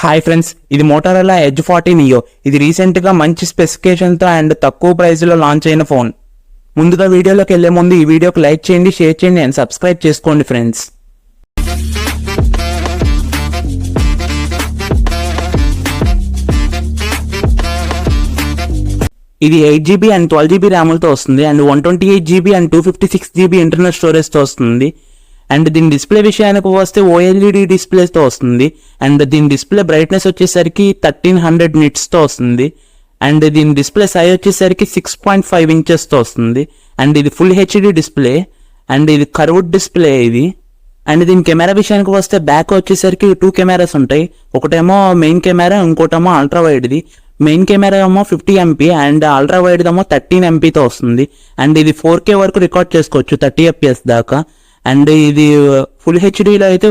Hi friends, ఇది Motorola edge 40 neo. ఇది recent గా మంచి స్పెసిఫికేషన్ తో అండ్ తక్కువ ప్రైస్ లో లాంచ్ అయిన ఫోన్. ముందుగా వీడియోలోకి వెళ్లే ముందు ఈ వీడియోకి లైక్ చేయండి, షేర్ చేయండి అండ్ సబ్స్క్రైబ్ చేసుకోండి ఫ్రెండ్స్. ఇది 8GB అండ్ 12GB ర్యామ్లతో వస్తుంది and 128GB and 256GB internal స్టోరేజ్తో వస్తుంది. అండ్ దీని డిస్ప్లే విషయానికి వస్తే OLED డిస్ప్లేతో వస్తుంది అండ్ దీని డిస్ప్లే బ్రైట్నెస్ వచ్చేసరికి 1300 నిట్స్తో వస్తుంది అండ్ దీని డిస్ప్లే సైజ్ వచ్చేసరికి 6.5 ఇంచెస్తో వస్తుంది అండ్ ఇది ఫుల్ HD డిస్ప్లే అండ్ ఇది కర్వ్డ్ డిస్ప్లే ఇది. అండ్ దీని కెమెరా విషయానికి వస్తే బ్యాక్ వచ్చేసరికి 2 కెమెరాస్ ఉంటాయి. ఒకటేమో మెయిన్ కెమెరా, ఇంకోటేమో అల్ట్రా వైడ్ది. మెయిన్ కెమెరా ఏమో 50 MP అండ్ అల్ట్రా వైడ్ ఏమో 13 MPతో వస్తుంది అండ్ ఇది 4K వరకు రికార్డ్ చేసుకోవచ్చు 30 FPS దాకా. అండ్ ఇది ఫుల్ హెచ్డీలో అయితే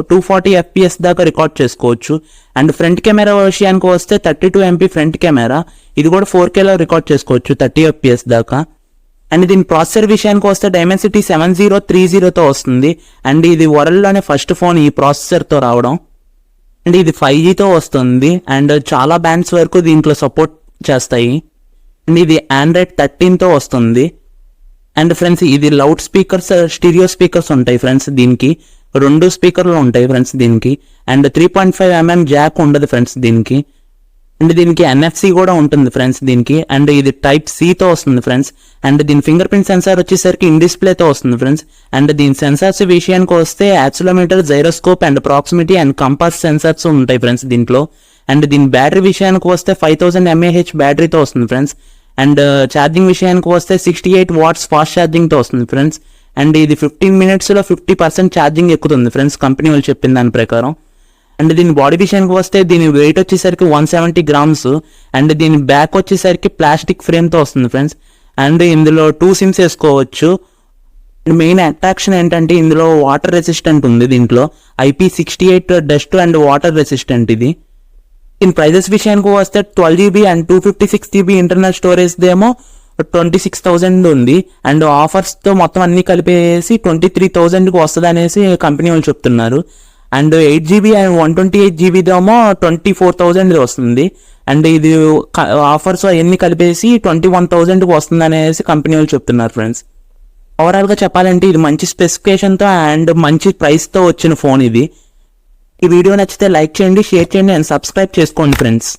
240 FPS దాకా రికార్డ్ చేసుకోవచ్చు. అండ్ ఫ్రంట్ కెమెరా విషయానికి వస్తే 32 MP ఫ్రంట్ కెమెరా, ఇది కూడా 4Kలో రికార్డ్ చేసుకోవచ్చు 30 FPS దాకా. అండ్ దీని ప్రాసెసర్ విషయానికి వస్తే డైమెన్సిటీ 7030తో వస్తుంది అండ్ ఇది వరల్డ్లోనే ఫస్ట్ ఫోన్ ఈ ప్రాసెసర్తో రావడం. అండ్ ఇది 5Gతో వస్తుంది అండ్ చాలా బ్యాండ్స్ వరకు దీంట్లో సపోర్ట్ చేస్తాయి. అండ్ ఇది Android 13తో వస్తుంది. అండ్ ఫ్రెండ్స్ ఇది లౌడ్ స్పీకర్స్, స్టీరియో స్పీకర్స్ ఉంటాయి ఫ్రెండ్స్. దీనికి 2 స్పీకర్లు ఉంటాయి ఫ్రెండ్స్ దీనికి. అండ్ 3.5mm జాక్ ఉండదు ఫ్రెండ్స్ దీనికి. అండ్ దీనికి NFC కూడా ఉంటుంది ఫ్రెండ్స్ దీనికి. అండ్ ఇది Type-Cతో వస్తుంది ఫ్రెండ్స్. అండ్ దీని ఫింగర్ ప్రింట్ సెన్సార్ వచ్చేసరికి ఇన్ డిస్ప్లేతో వస్తుంది ఫ్రెండ్స్. అండ్ దీని సెన్సార్స్ విషయానికి వస్తే accelerometer, gyroscope and proximity and compass sensors ఉంటాయి ఫ్రెండ్స్ దీంట్లో. అండ్ దీని బ్యాటరీ విషయానికి వస్తే 5000 mAh బ్యాటరీతో వస్తుంది ఫ్రెండ్స్. అండ్ ఛార్జింగ్ విషయానికి వస్తే 68 watts ఫాస్ట్ ఛార్జింగ్తో వస్తుంది ఫ్రెండ్స్. అండ్ ఇది 15 minutesలో 50% ఛార్జింగ్ ఎక్కుతుంది ఫ్రెండ్స్ కంపెనీ వాళ్ళు చెప్పిన దాని ప్రకారం. అండ్ దీని బాడీ విషయానికి వస్తే దీని వెయిట్ వచ్చేసరికి 170 grams అండ్ దీని బ్యాక్ వచ్చేసరికి ప్లాస్టిక్ ఫ్రేమ్తో వస్తుంది ఫ్రెండ్స్. అండ్ ఇందులో 2 SIMs వేసుకోవచ్చు. మెయిన్ అట్రాక్షన్ ఏంటంటే ఇందులో వాటర్ రెసిస్టెంట్ ఉంది దీంట్లో, IP68 dust and water resistant ఇది. దీని ప్రైజెస్ విషయానికి వస్తే 12GB and 256GB internal storage దేమో 26,000 ఉంది అండ్ ఆఫర్స్తో మొత్తం అన్ని కలిపేసి 23,000కి వస్తుంది అనేసి కంపెనీ వాళ్ళు చెప్తున్నారు. అండ్ 8GB అండ్ 128GB దేమో 24,000 వస్తుంది అండ్ ఇది ఆఫర్స్ అవన్నీ కలిపేసి 21,000కి వస్తుంది అనేసి కంపెనీ వాళ్ళు చెప్తున్నారు ఫ్రెండ్స్. ఓవరాల్గా చెప్పాలంటే ఇది మంచి స్పెసిఫికేషన్తో అండ్ మంచి ప్రైస్తో వచ్చిన ఫోన్ ఇది. ఈ వీడియో నచ్చితే లైక్ చేయండి, షేర్ చేయండి అండ్ సబ్స్క్రైబ్ చేసుకోండి ఫ్రెండ్స్.